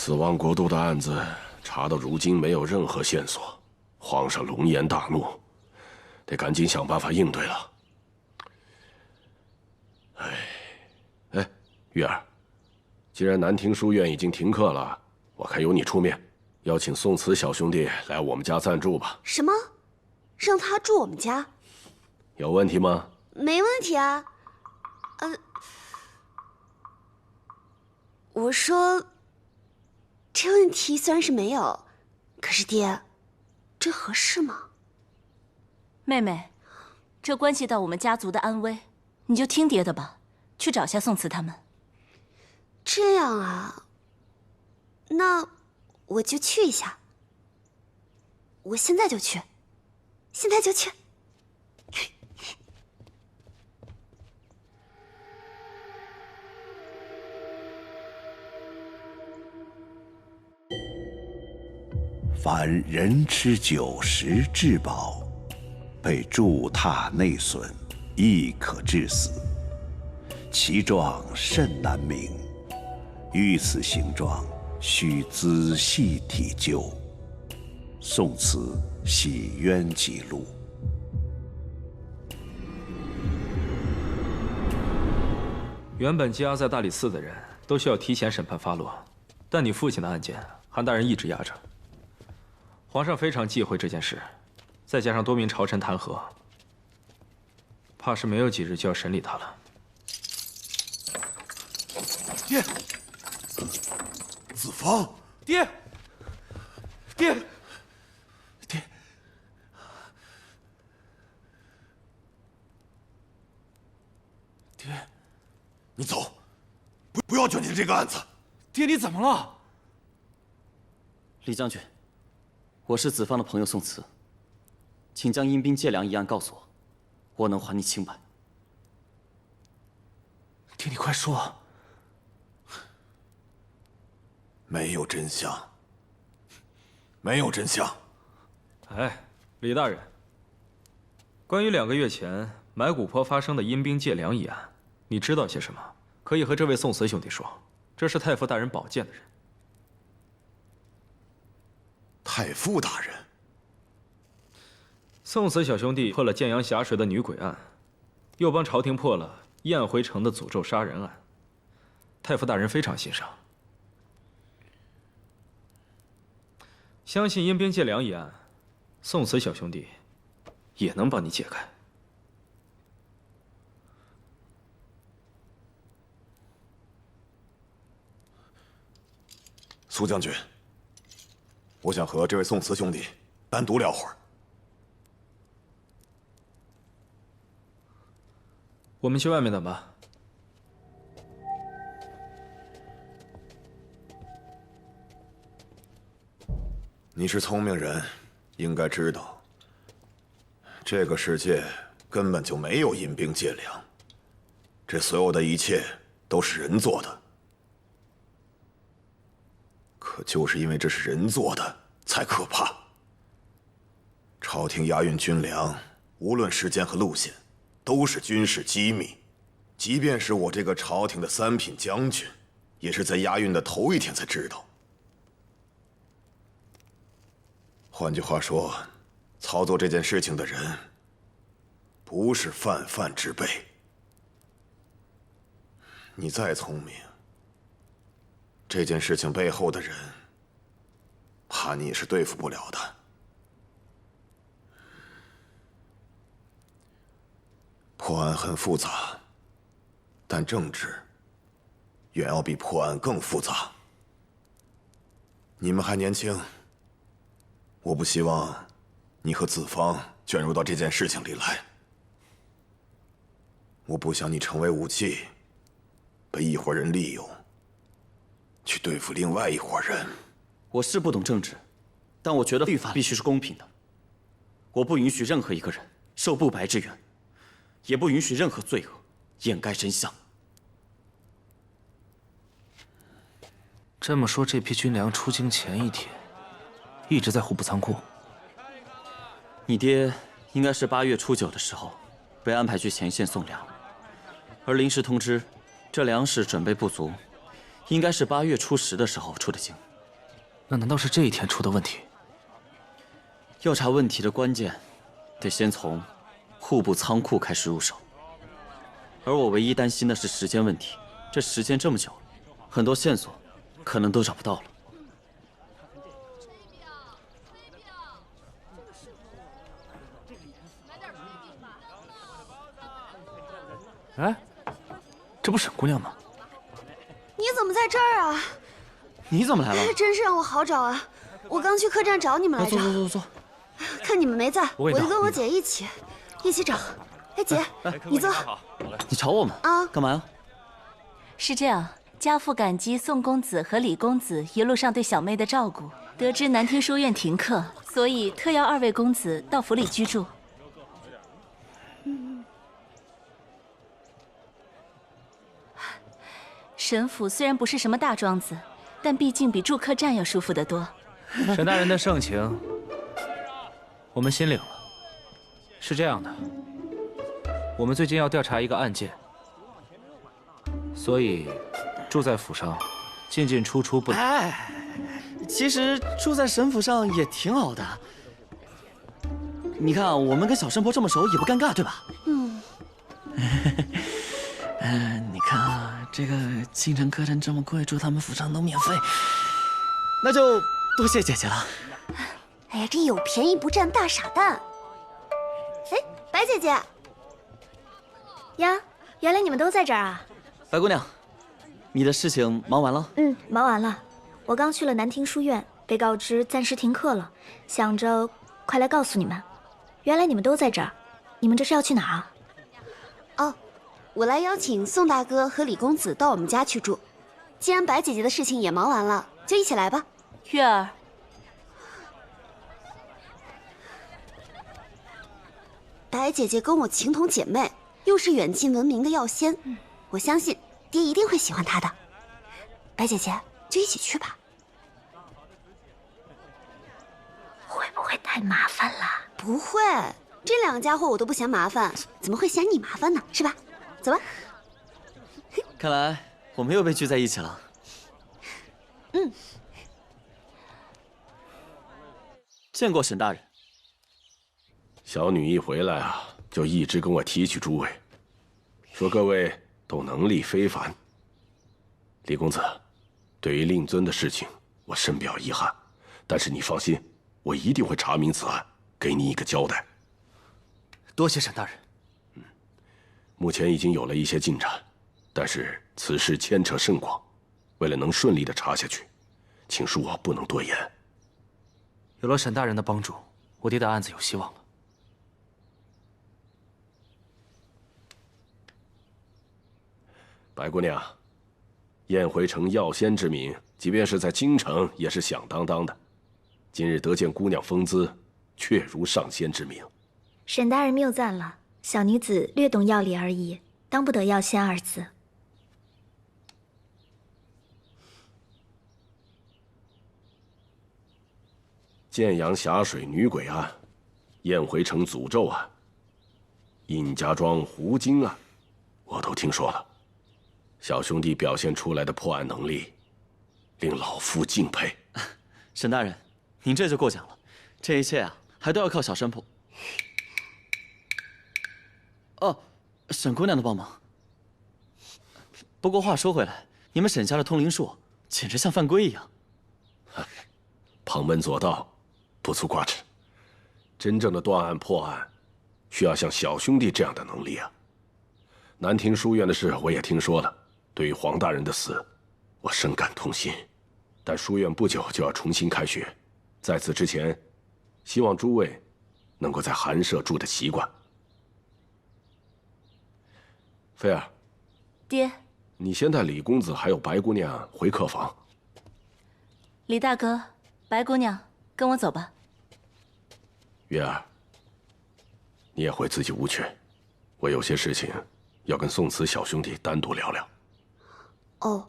死亡国度的案子查到如今没有任何线索，皇上龙颜大怒，得赶紧想办法应对了。哎，玉儿，既然南庭书院已经停课了，我看由你出面，邀请宋慈小兄弟来我们家暂住吧。什么？让他住我们家？有问题吗？没问题啊。我说，这问题虽然是没有，可是爹，这合适吗？妹妹，这关系到我们家族的安危，你就听爹的吧，去找下宋慈他们。这样啊，那我就去一下。我现在就去，现在就去。凡人吃酒食至饱，被柱踏内损，亦可致死。其状甚难明，遇此形状，须仔细体究。宋慈洗冤记录。原本羁押在大理寺的人都需要提前审判发落，但你父亲的案件，韩大人一直压着。皇上非常忌讳这件事，再加上多名朝臣弹劾，怕是没有几日就要审理他了。爹，子方，爹，爹，爹，爹，你走，不要卷进这个案子。爹，你怎么了？李将军，我是子方的朋友宋慈，请将阴兵借粮一案告诉我，我能还你清白。爹，你快说。没有真相，没有真相。哎，李大人，关于2个月前埋骨坡发生的阴兵借粮一案，你知道些什么？可以和这位宋慈兄弟说，这是太傅大人保荐的人。太傅大人，宋慈小兄弟破了建阳峡水的女鬼案，又帮朝廷破了燕回城的诅咒杀人案，太傅大人非常欣赏。相信阴兵借粮一案，宋慈小兄弟也能帮你解开。苏将军，我想和这位宋慈兄弟单独聊会儿。我们去外面等吧。你是聪明人，应该知道，这个世界根本就没有阴兵借粮，这所有的一切都是人做的。可就是因为这是人做的，才可怕。朝廷押运军粮，无论时间和路线，都是军事机密。即便是我这个朝廷的3品将军，也是在押运的头一天才知道。换句话说，操作这件事情的人，不是泛泛之辈。你再聪明，这件事情背后的人，怕你也是对付不了的。破案很复杂，但政治远要比破案更复杂。你们还年轻，我不希望你和子方卷入到这件事情里来。我不想你成为武器，被一伙人利用，去对付另外一伙人。我是不懂政治，但我觉得律法必须是公平的。我不允许任何一个人受不白之冤，也不允许任何罪恶掩盖真相。这么说，这批军粮出京前一天一直在户部仓库。你爹应该是8月初9的时候被安排去前线送粮，而临时通知这粮食准备不足，应该是8月初10的时候出的京。那难道是这一天出的问题？要查问题的关键，得先从户部仓库开始入手。而我唯一担心的是时间问题，这时间这么久，很多线索可能都找不到了。哎，这不沈姑娘吗？你怎么在这儿啊？你怎么来了？真是让我好找啊！我刚去客栈找你们来着。坐。看你们没在，我我给你倒就跟我姐一起找。哎，姐，你坐。你找我们啊？干嘛呀？是这样，家父感激宋公子和李公子一路上对小妹的照顾，得知南庭书院停课，所以特邀2位公子到府里居住。沈府虽然不是什么大庄子，但毕竟比住客栈要舒服得多。沈大人的盛情，我们心领了。是这样的，我们最近要调查一个案件，所以住在府上，进进出出不能。哎，其实住在沈府上也挺好的。你看，我们跟小神婆这么熟，也不尴尬，对吧？你看啊，这个京城客栈这么贵，住他们府上都免费，那就多谢姐姐了。哎呀，这有便宜不占大傻蛋。哎，白姐姐呀，原来你们都在这儿啊！白姑娘，你的事情忙完了？忙完了。我刚去了南庭书院，被告知暂时停课了，想着快来告诉你们。原来你们都在这儿，你们这是要去哪儿啊？哦，我来邀请宋大哥和李公子到我们家去住。既然白姐姐的事情也忙完了，就一起来吧。月儿，白姐姐跟我情同姐妹，又是远近闻名的药仙，我相信爹一定会喜欢她的。白姐姐，就一起去吧。会不会太麻烦了？不会，这2个家伙我都不嫌麻烦，怎么会嫌你麻烦呢？是吧？走吧。看来我们又被聚在一起了。见过沈大人。小女一回来啊，就一直跟我提起诸位，说各位都能力非凡。李公子，对于令尊的事情，我深表遗憾，但是你放心，我一定会查明此案，给你一个交代。多谢沈大人。目前已经有了一些进展，但是此事牵扯甚广，为了能顺利的查下去，请恕我不能多言。有了沈大人的帮助，我爹的案子有希望了。白姑娘，燕回城药仙之名，即便是在京城也是响当当的。今日得见姑娘风姿，确如上仙之名。沈大人谬赞了，小女子略懂药理而已，当不得药仙二字。建阳峡水女鬼案，燕回城诅咒案，尹家庄狐精案，我都听说了。小兄弟表现出来的破案能力，令老夫敬佩。沈大人，您这就过奖了，这一切啊，还都要靠小神婆。哦，沈姑娘的帮忙。不过话说回来，你们沈家的通灵术简直像犯规一样。旁门左道，不足挂齿。真正的断案破案，需要像小兄弟这样的能力啊。南庭书院的事我也听说了，对于黄大人的死，我深感痛心。但书院不久就要重新开学，在此之前，希望诸位能够在寒舍住的习惯。菲儿，爹，你先带李公子还有白姑娘回客房。李大哥，白姑娘，跟我走吧。月儿，你也回自己屋去，我有些事情要跟宋慈小兄弟单独聊聊。哦。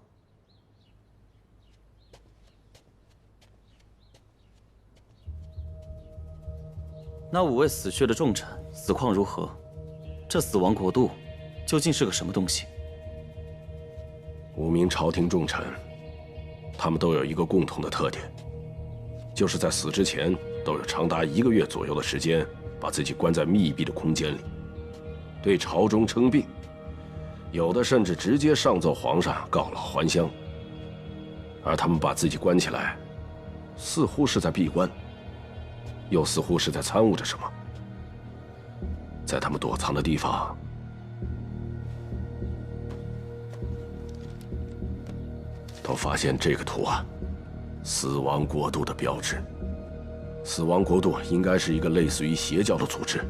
那5位死去的重臣死况如何？这死亡国度究竟是个什么东西5名朝廷重臣，他们都有一个共同的特点，就是在死之前都有长达1个月左右的时间，把自己关在密闭的空间里，对朝中称病，有的甚至直接上奏皇上告老还乡。而他们把自己关起来，似乎是在闭关，又似乎是在参悟着什么。在他们躲藏的地方，都发现这个图案——死亡国度的标志。死亡国度应该是一个类似于邪教的组织。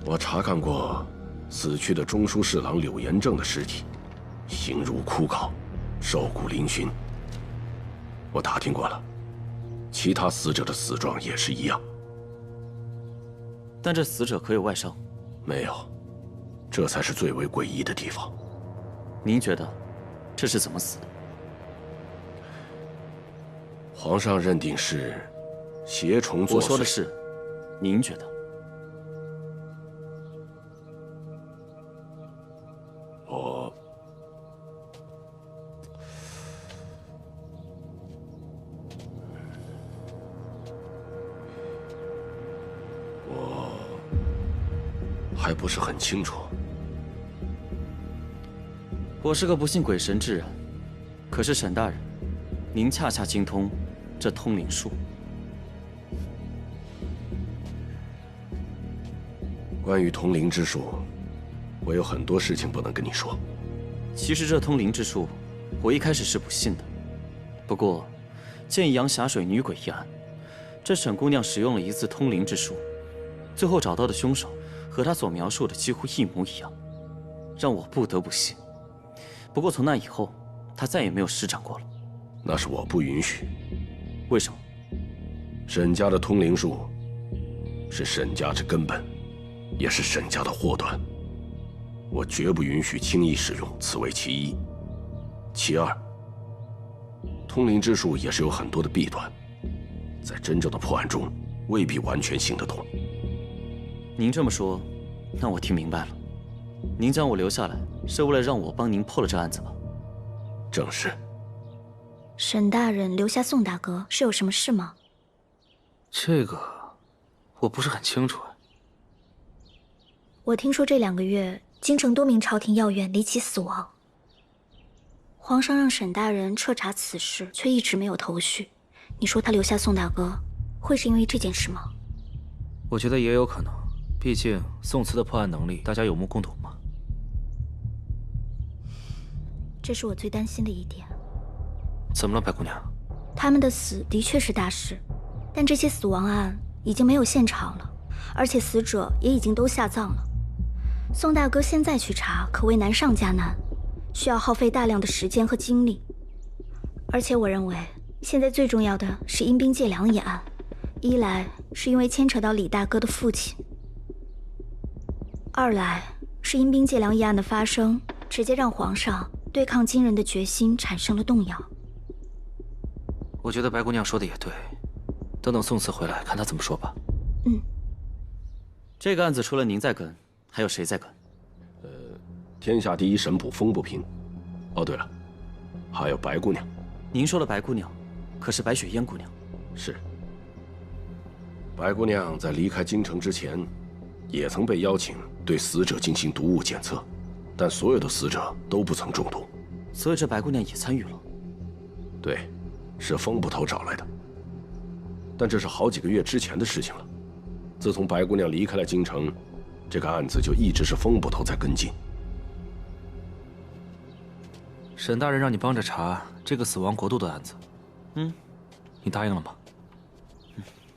我查看过死去的中书侍郎柳延正的尸体，形如枯槁，瘦骨嶙峋。我打听过了，其他死者的死状也是一样。但这死者可有外伤？没有，这才是最为诡异的地方。您觉得这是怎么死的？皇上认定是邪虫作祟。我说的是，您觉得？我还不是很清楚。我是个不信鬼神之人，可是沈大人，您恰恰精通这通灵术。关于通灵之术，我有很多事情不能跟你说。其实这通灵之术，我一开始是不信的。不过，建阳霞水女鬼一案，这沈姑娘使用了一次通灵之术，最后找到的凶手和她所描述的几乎一模一样，让我不得不信。不过从那以后，她再也没有施展过了。那是我不允许。为什么？沈家的通灵术是沈家之根本，也是沈家的祸端。我绝不允许轻易使用，此为其一。其二，通灵之术也是有很多的弊端，在真正的破案中未必完全行得通。您这么说，那我听明白了。您将我留下来，是为了让我帮您破了这案子吧？正是。沈大人留下宋大哥是有什么事吗？这个我不是很清楚。我听说这2个月，京城多名朝廷要员离奇死亡。皇上让沈大人彻查此事，却一直没有头绪。你说他留下宋大哥，会是因为这件事吗？我觉得也有可能，毕竟宋慈的破案能力，大家有目共睹嘛。这是我最担心的一点。怎么了，白姑娘？他们的死的确是大事，但这些死亡案已经没有现场了，而且死者也已经都下葬了。宋大哥现在去查，可谓难上加难，需要耗费大量的时间和精力。而且我认为，现在最重要的是阴兵借粮一案，一来是因为牵扯到李大哥的父亲，二来是阴兵借粮一案的发生，直接让皇上对抗金人的决心产生了动摇。我觉得白姑娘说的也对，等等宋慈回来，看他怎么说吧。这个案子除了您在跟，还有谁在跟？天下第一神捕风不平。哦，对了，还有白姑娘。您说的白姑娘，可是白雪燕姑娘？是。白姑娘在离开京城之前，也曾被邀请对死者进行毒物检测，但所有的死者都不曾中毒。所以这白姑娘也参与了？对，是风捕头找来的。但这是好几个月之前的事情了。自从白姑娘离开了京城，这个案子就一直是风捕头在跟进。沈大人让你帮着查这个死亡国度的案子，你答应了吗？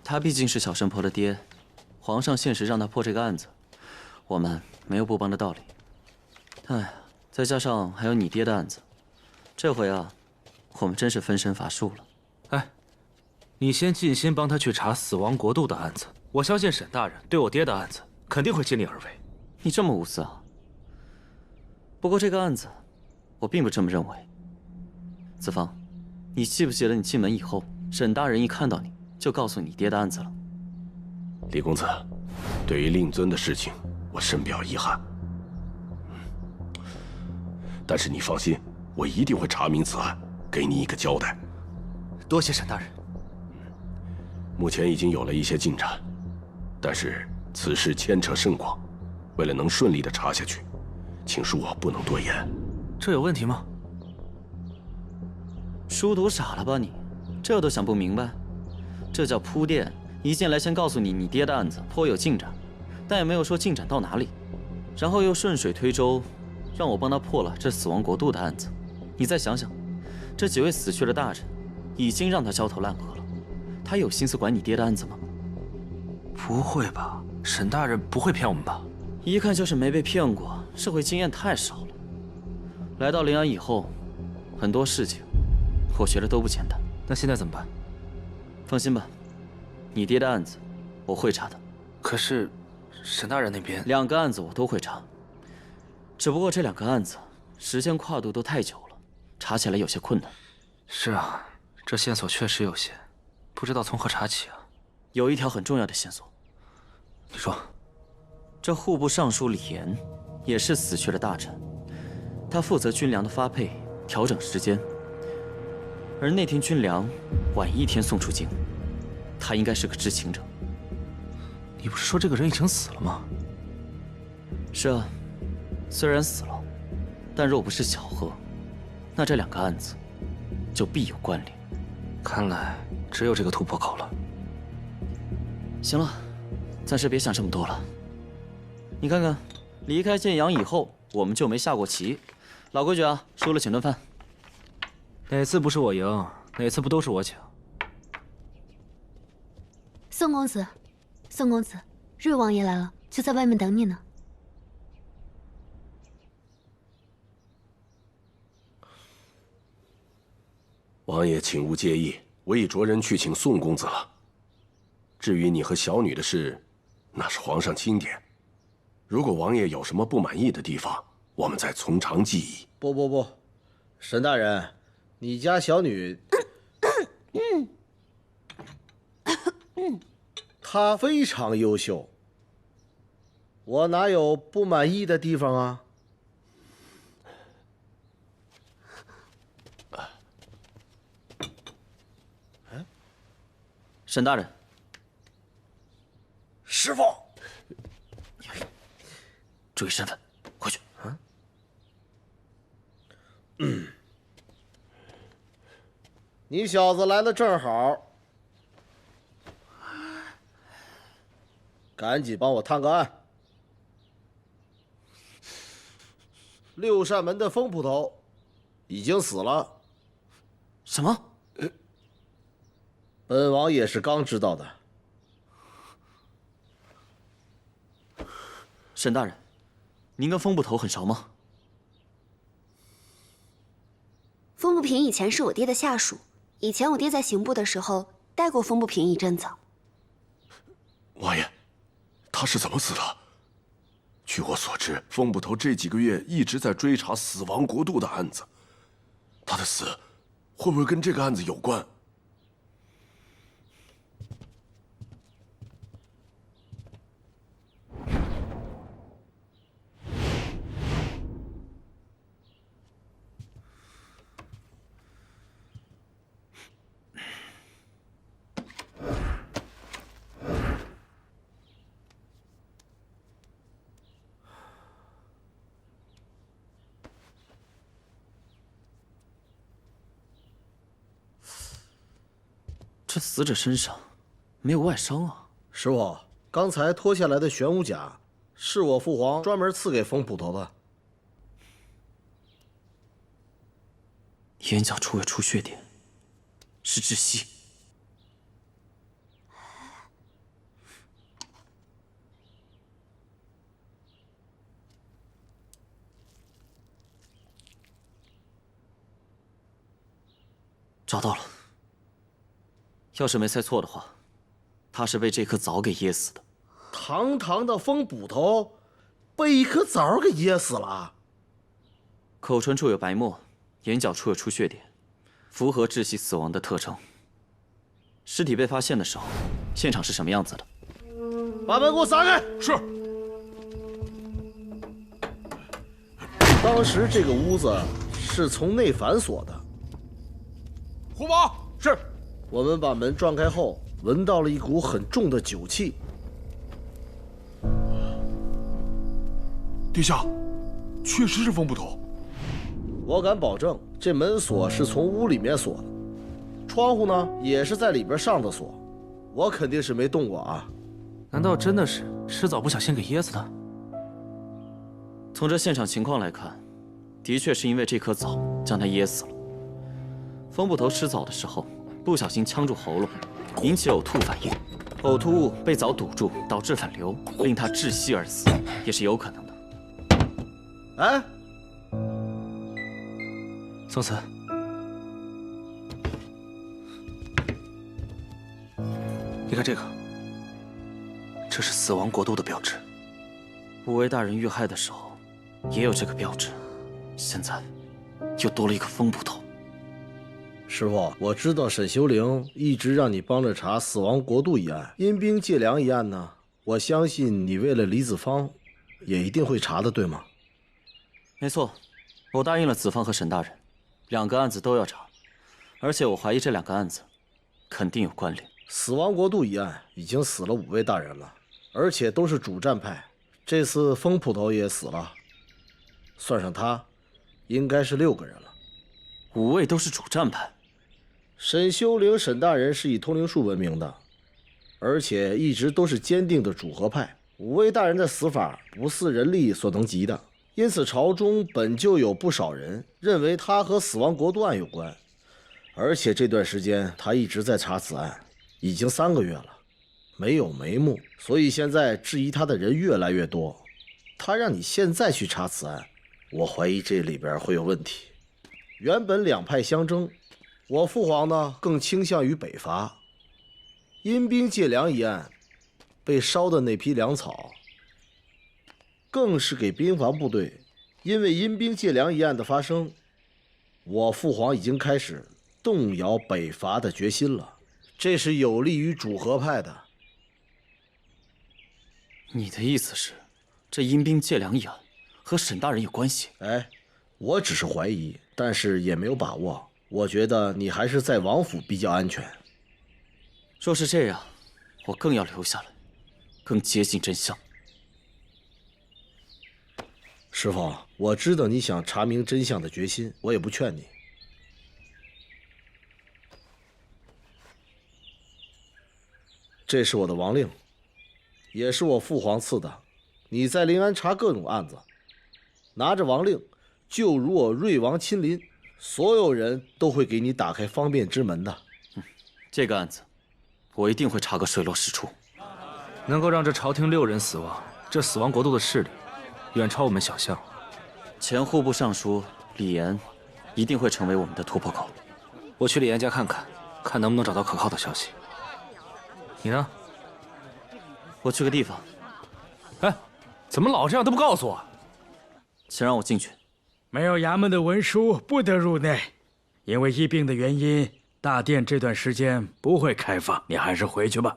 他毕竟是小神婆的爹，皇上现实让他破这个案子，我们没有不帮的道理。哎，再加上还有你爹的案子，这回啊，我们真是分身乏术了。哎，你先尽心帮他去查死亡国度的案子，我相信沈大人对我爹的案子肯定会尽力而为。你这么无私啊？不过这个案子，我并不这么认为。子芳，你记不记得你进门以后，沈大人一看到你就告诉你爹的案子了？李公子，对于令尊的事情，我深表遗憾。但是你放心，我一定会查明此案，给你一个交代。多谢沈大人。目前已经有了一些进展，但是此事牵扯甚广，为了能顺利的查下去，请恕我不能多言。这有问题吗？书读傻了吧你？这都想不明白？这叫铺垫。一进来先告诉你，你爹的案子颇有进展，但也没有说进展到哪里，然后又顺水推舟，让我帮他破了这死亡国度的案子。你再想想，这几位死去的大臣，已经让他焦头烂额了，他有心思管你爹的案子吗？不会吧，沈大人不会骗我们吧？一看就是没被骗过，社会经验太少了。来到临安以后，很多事情我觉得都不简单。那现在怎么办？放心吧，你爹的案子我会查的。可是，沈大人那边2个案子我都会查，只不过这2个案子时间跨度都太久了，查起来有些困难。是啊，这线索确实有些，不知道从何查起啊。有一条很重要的线索。你说，这户部尚书李严也是死去的大臣，他负责军粮的发配、调整时间。而那天军粮晚1天送出京，他应该是个知情者。你不是说这个人已经死了吗？是啊，虽然死了，但若不是巧合，那这2个案子就必有关联。看来只有这个突破口了。行了，暂时别想这么多了。你看看，离开建阳以后，我们就没下过棋。老规矩啊，输了请顿饭。哪次不是我赢，哪次不都是我请？宋公子，宋公子，瑞王爷来了，就在外面等你呢。王爷请勿介意，我已着人去请宋公子了。至于你和小女的事，那是皇上钦点。如果王爷有什么不满意的地方，我们再从长计议。不，沈大人，你家小女，她非常优秀，我哪有不满意的地方啊？沈大人，师傅，注意身份，回去。你小子来的正好，赶紧帮我探个案。六扇门的风捕头已经死了。什么？本王也是刚知道的。沈大人，您跟风捕头很熟吗？风不平以前是我爹的下属，以前我爹在刑部的时候带过风不平一阵子。王爷，他是怎么死的？据我所知，风捕头这几个月一直在追查死亡国度的案子，他的死会不会跟这个案子有关？这死者身上没有外伤啊！师傅，刚才脱下来的玄武甲，是我父皇专门赐给风捕头的。眼角处有出血点，是窒息。找到了。要是没猜错的话，他是被这颗枣给噎死的。堂堂的风捕头，被一颗枣给噎死了。口唇处有白沫，眼角处有出血点，符合窒息死亡的特征。尸体被发现的时候，现场是什么样子的？把门给我撒开！是。当时这个屋子是从内反锁的。胡毛是。我们把门撞开后，闻到了一股很重的酒气。殿下，确实是风捕头。我敢保证，这门锁是从屋里面锁的，窗户呢也是在里边上的锁，我肯定是没动过啊。难道真的是吃枣不小心给噎死的？从这现场情况来看，的确是因为这颗枣将他噎死了。风捕头吃枣的时候不小心呛住喉咙，引起呕吐反应，呕吐物被枣堵住，导致反流，令他窒息而死，也是有可能的。哎，宋慈，你看这个，这是死亡国度的标志。五位大人遇害的时候也有这个标志，现在又多了一个风捕头。师傅，我知道沈修灵一直让你帮着查死亡国度一案，阴兵借粮一案呢。我相信你为了李子芳，也一定会查的，对吗？没错，我答应了子芳和沈大人，2个案子都要查，而且我怀疑这2个案子肯定有关联。死亡国度一案已经死了5位大人了，而且都是主战派。这次风捕头也死了，算上他，应该是6个人了。5位都是主战派。沈修灵沈大人是以通灵术闻名的，而且一直都是坚定的主和派。5位大人的死法不似人力所能及的，因此朝中本就有不少人认为他和死亡国度案有关。而且这段时间他一直在查此案，已经3个月了，没有眉目，所以现在质疑他的人越来越多。他让你现在去查此案，我怀疑这里边会有问题。原本2派相争，我父皇呢更倾向于北伐。阴兵借粮一案，被烧的那批粮草，更是给边防部队因为阴兵借粮一案的发生，我父皇已经开始动摇北伐的决心了。这是有利于主和派的。你的意思是，这阴兵借粮一案和沈大人有关系？哎，我只是怀疑，但是也没有把握。我觉得你还是在王府比较安全。若是这样，我更要留下来，更接近真相。师傅，我知道你想查明真相的决心，我也不劝你。这是我的王令，也是我父皇赐的。你在临安查各种案子，拿着王令，就如我瑞王亲临，所有人都会给你打开方便之门的。这个案子，我一定会查个水落石出。能够让这朝廷6人死亡，这死亡国度的势力远超我们想象。前户部尚书李岩一定会成为我们的突破口。我去李岩家看看，看能不能找到可靠的消息。你呢？我去个地方。哎，怎么老这样都不告诉我？请让我进去。没有衙门的文书，不得入内。因为疫病的原因，大殿这段时间不会开放，你还是回去吧。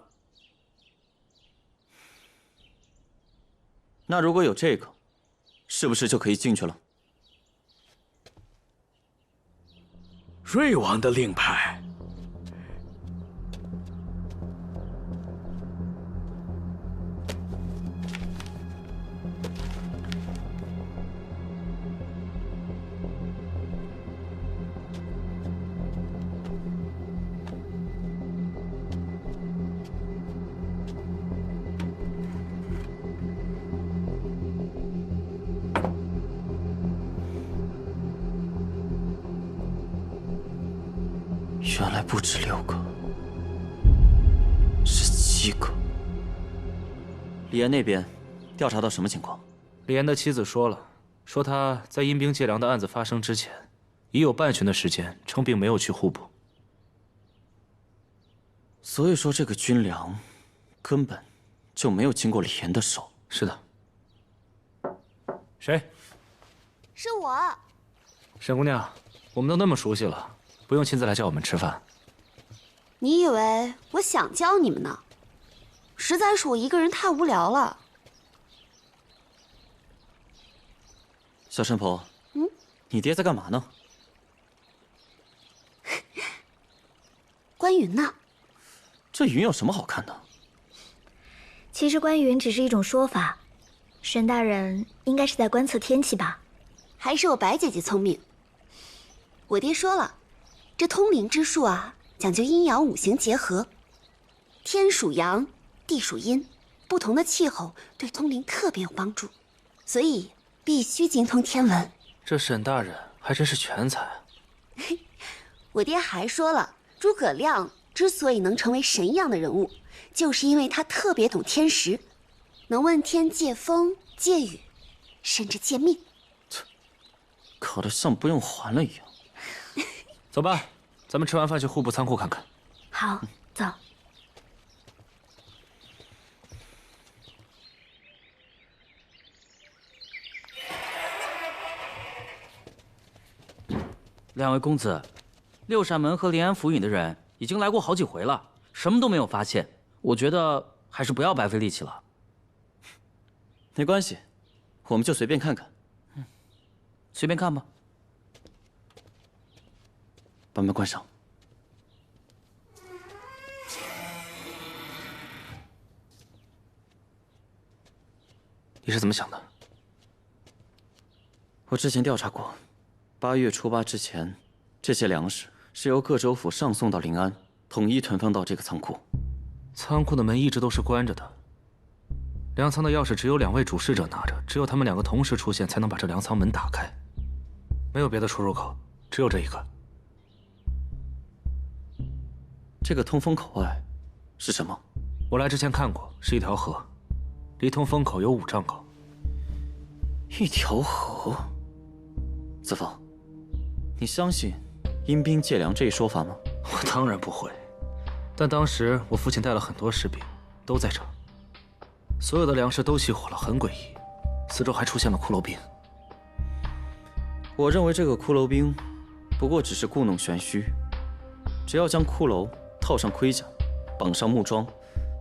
那如果有这个，是不是就可以进去了？瑞王的令牌。原来不止6个，是7个。李岩那边调查到什么情况？李岩的妻子说了，说他在阴兵借粮的案子发生之前，已有半旬的时间称病没有去户部。所以说这个军粮根本就没有经过李岩的手。是的。谁？是我。沈姑娘，我们都那么熟悉了，不用亲自来叫我们吃饭。你以为我想叫你们呢？实在是我一个人太无聊了。小神婆，你爹在干嘛呢？关羽。云呢。这云有什么好看的？其实观云只是一种说法，沈大人应该是在观测天气吧？还是我白姐姐聪明。我爹说了，这通灵之术啊，讲究阴阳五行结合，天属阳，地属阴，不同的气候对通灵特别有帮助，所以必须精通天文。这沈大人还真是全才啊！我爹还说了，诸葛亮之所以能成为神一样的人物，就是因为他特别懂天时，能问天借风借雨，甚至借命。考得像不用还了一样。走吧，咱们吃完饭去户部仓库看看。好，走。两位公子，六扇门和临安府尹的人已经来过好几回了，什么都没有发现。我觉得还是不要白费力气了。没关系，我们就随便看看。随便看吧。把门关上。你是怎么想的？我之前调查过，8月初8之前，这些粮食是由各州府上送到临安，统一囤放到这个仓库。仓库的门一直都是关着的，粮仓的钥匙只有2位主事者拿着，只有他们2个同时出现，才能把这粮仓门打开。没有别的出入口，只有这一个。这个通风口外是什么？我来之前看过，是一条河，离通风口有5丈高。一条河？子枫，你相信阴兵借粮这一说法吗？我当然不会，但当时我父亲带了很多士兵，都在这儿，所有的粮食都熄火了，很诡异。四周还出现了骷髅兵。我认为这个骷髅兵不过只是故弄玄虚，只要将骷髅套上盔甲，绑上木桩，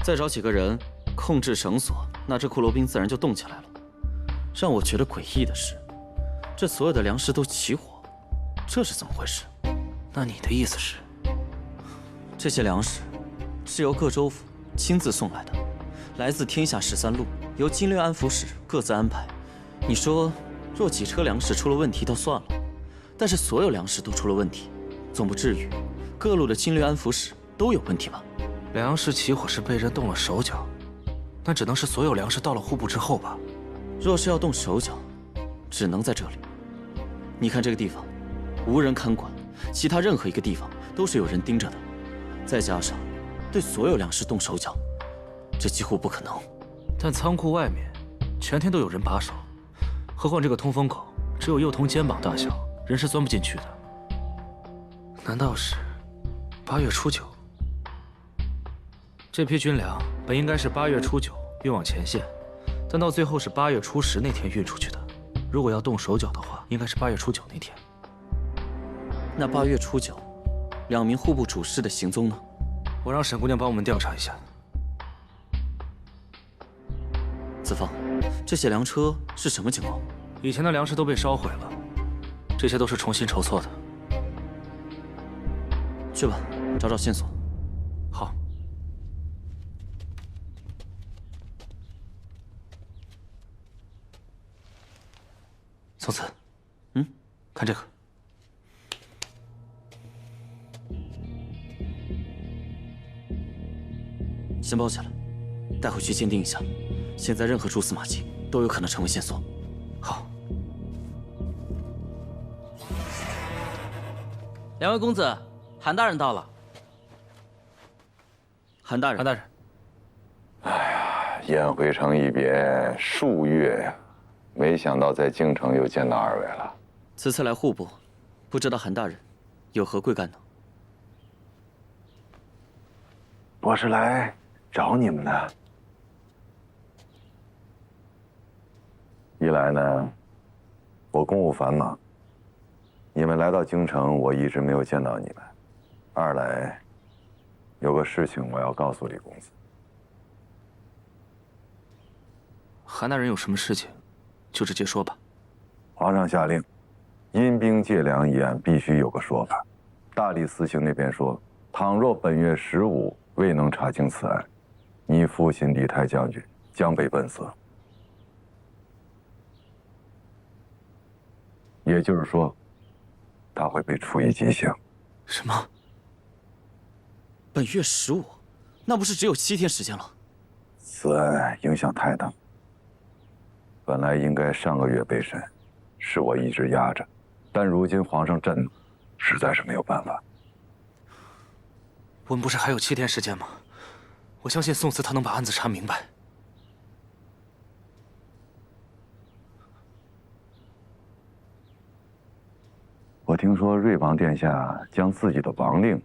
再找几个人控制绳索，那这骷髅兵自然就动起来了。让我觉得诡异的是，这所有的粮食都起火，这是怎么回事？那你的意思是，这些粮食是由各州府亲自送来的，来自天下13路，由经略安抚使各自安排。你说，若几车粮食出了问题倒算了，但是所有粮食都出了问题，总不至于各路的经略安抚使都有问题吧？粮食起火是被人动了手脚，那只能是所有粮食到了户部之后吧？若是要动手脚，只能在这里。你看这个地方，无人看管，其他任何一个地方都是有人盯着的。再加上对所有粮食动手脚，这几乎不可能。但仓库外面全天都有人把守，何况这个通风口只有幼童肩膀大小，人是钻不进去的。难道是8月初9？这批军粮本应该是8月初9运往前线，但到最后是8月初10那天运出去的。如果要动手脚的话，应该是8月初9那天。那8月初9，2名户部主事的行踪呢？我让沈姑娘帮我们调查一下。子枫，这些粮车是什么情况？以前的粮食都被烧毁了，这些都是重新筹措的。去吧，找找线索。好。宋子，看这个。先包起来，带回去鉴定一下。现在任何蛛丝马迹都有可能成为线索。好。2位公子，韩大人到了。韩大人，韩大人。哎呀，燕回城一别数月呀，没想到在京城又见到2位了。此次来户部，不知道韩大人有何贵干呢？我是来找你们的。一来呢，我公务繁忙，你们来到京城，我一直没有见到你们；二来，有个事情我要告诉李公子。韩大人有什么事情，就直接说吧。皇上下令，阴兵借粮一案必须有个说法。大理寺卿那边说，倘若本月15未能查清此案，你父亲李泰将军将被笨死。也就是说，他会被处以极刑。什么？本月15，那不是只有7天时间了？此案影响太大，本来应该上个月备审，是我一直压着，但如今皇上震怒，实在是没有办法。我们不是还有7天时间吗？我相信宋慈他能把案子查明白。我听说瑞王殿下将自己的王令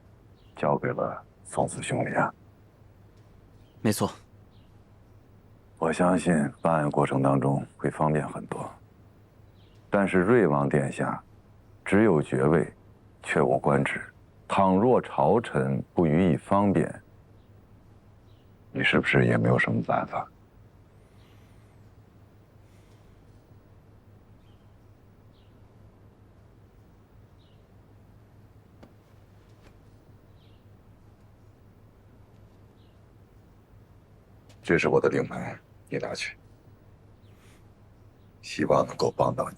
交给了宋慈兄弟啊。没错。我相信办案过程当中会方便很多，但是瑞王殿下只有爵位，却无官职。倘若朝臣不予以方便，你是不是也没有什么办法？这是我的令牌，你拿去，希望能够帮到你。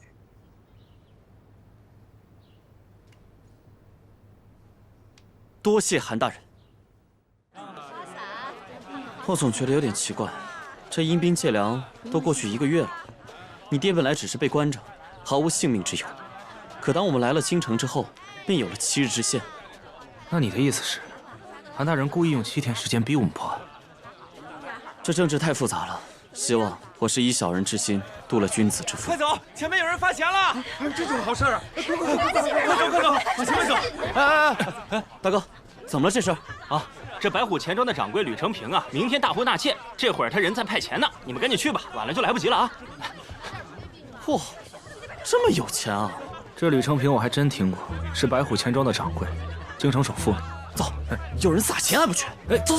多谢韩大人。我总觉得有点奇怪，这阴兵借粮都过去1个月了，你爹本来只是被关着，毫无性命之忧，可当我们来了京城之后，便有了7日之限。那你的意思是，韩大人故意用7天时间逼我们破案？这政治太复杂了，希望我是以小人之心度了君子之腹。快走，前面有人发钱了！哎，这就是好事啊！快走，往前面走！哎，大哥，怎么了这是？啊，这白虎钱庄的掌柜吕成平啊，明天大婚纳妾，这会儿他人在派钱呢，你们赶紧去吧，晚了就来不及了啊！嚯，这么有钱啊！这吕成平我还真听过，是白虎钱庄的掌柜，京城首富。走，有人撒钱还不去？哎，走。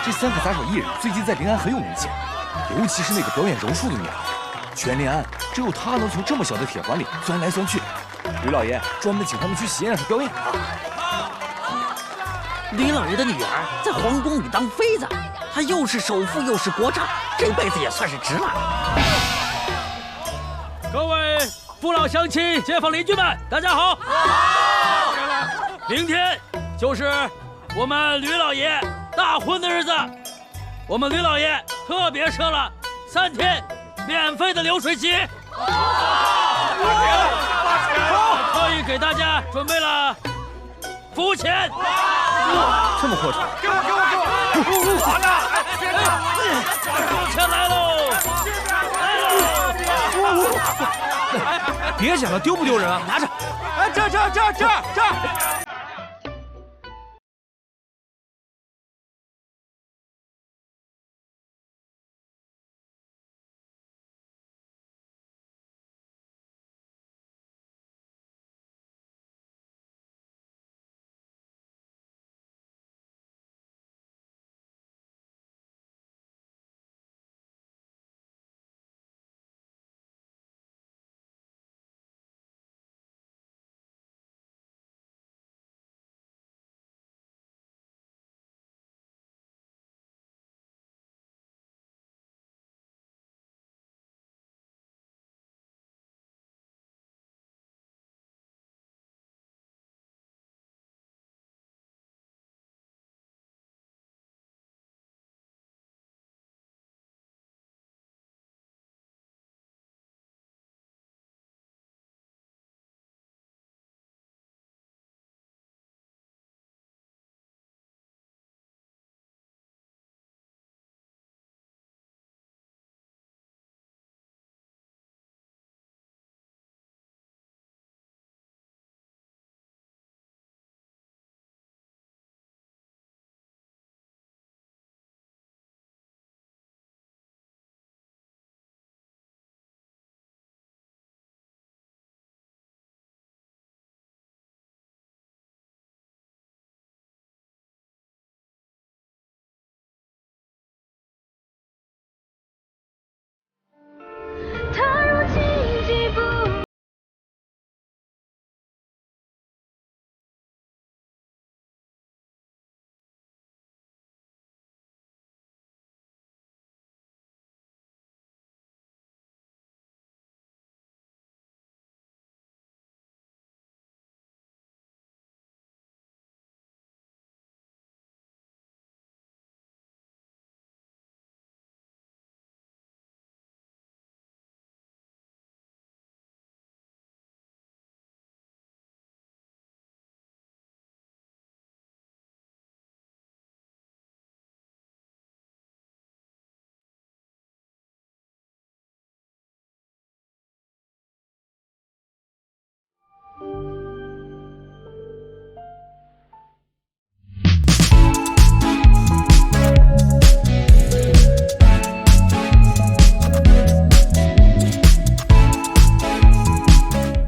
这3个杂耍艺人最近在临安很有名气，尤其是那个表演柔术的女孩，全临安只有她能从这么小的铁环里钻来钻去。吕老爷专门请他们去戏院让她表演啊。吕老爷的女儿在皇宫里当妃子，她又是首富又是国丈，这辈子也算是值了。各位父老乡亲、街坊邻居们，大家好！明天就是我们吕老爷大婚的日子，我们吕老爷特别设了3天免费的流水席，特意给大家准备了服务钱。这么阔绰！给我！好的，服务钱来喽！别讲了，丢不丢人啊？拿着！哎，这！